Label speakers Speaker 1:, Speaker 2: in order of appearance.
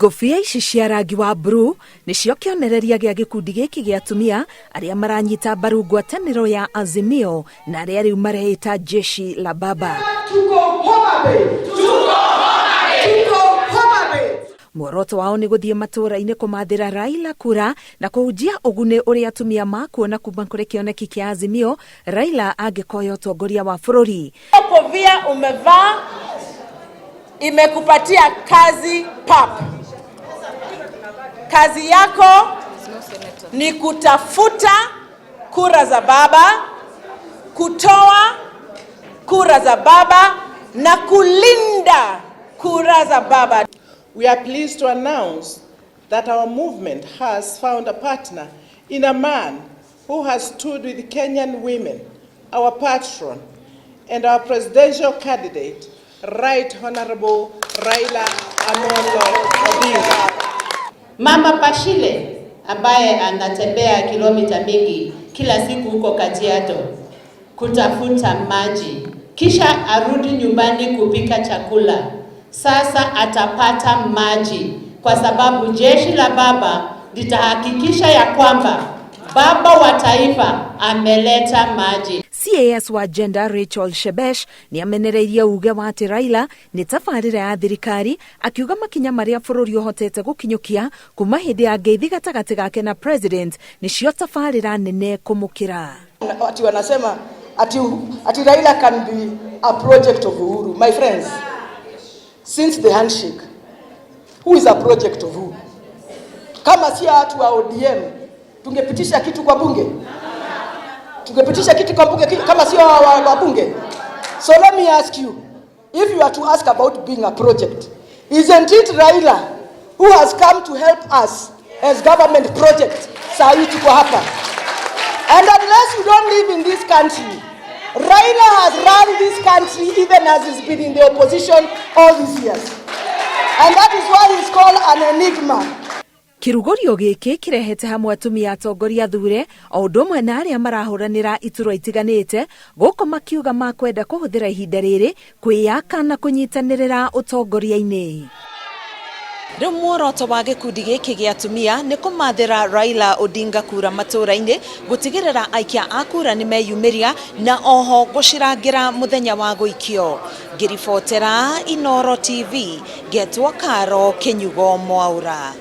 Speaker 1: Ngũbia ici cia rangi wa blue nicio kĩonereria gĩa gĩkundi gĩkĩ gĩa atumia arĩa maranyita mbaru ngwatanĩro ya Azimio na arĩa rĩu mareĩta Jeshi la Baba. Muoroto wao nĩ gũthiĩ matũũra-inĩ kũmathĩra Raila kura na kũhunjia ũguni ũrĩa atumia makuona kuma kũrĩ kĩoneki kĩa Azimio Raila angĩkoya ũtongoria wa bũrũri.
Speaker 2: Kofia umevaa imekupatia kazi pap. Kazi yako ni kutafuta kura za baba, kutoa kura za baba na kulinda kura za baba.
Speaker 3: We are pleased to announce that our movement has found a partner in a man who has stood with Kenyan women, our patron, and our presidential candidate, Right Honorable Raila Odinga.
Speaker 4: Mama Pashile ambaye anatembea kilomita mingi kila siku huko Kajiado kutafuta maji, kisha arudi nyumbani kupika chakula. Sasa atapata maji kwa sababu Jeshi la Baba litahakikisha ya kwamba baba wa taifa ameleta maji.
Speaker 1: CAS wa Gender Rachel Shebesh ni amenereirie uge wa ati Raila ni tabarĩra ya thirikari akiuga makinya marĩa bũrũri ũhotete gũkinyũkia kuma hĩndĩ ya ngeithi gatagatĩ gake na president nicio tabarĩra nene kũmũkĩra.
Speaker 5: Ati wanasema ati Raila can be a project of Uhuru. My friends, since the handshake, who is a project of who? Kama si watu wa ODM tungepitisha kitu kwa bunge? Tungepitisha kitu kwa bunge kama si wa bunge? So let me ask you, if you are to ask about being a project, isn't it Raila who has come to help us as government project? Saa hii tuko hapa. And unless you don't live in this country, Raila has run this country even as he's been in the opposition all these years. And that is why he's called an enigma.
Speaker 1: Kĩrugũrio gĩkĩ kĩrehete hamwe atumia atongoria thure o ũndũ ũmwe na arĩa marahũranĩra iturwa itiganĩte gũkũ makiuga makwenda kũhũthĩra ihinda rĩrĩ kwĩyaka na kũnyitanĩrĩra ũtongoria-inĩ. Rĩu muoroto wa gĩkundi gĩkĩ gĩa atumia nĩ kũmathĩra Raila Odinga kura matũũra-inĩ gũtigĩrĩra aikia a kura nĩ meyumĩria na oho gũcirangĩra mũthenya wa gũikio. Ngĩribotera Inooro TV, Getwo Karo Kĩnyugo Mwaura.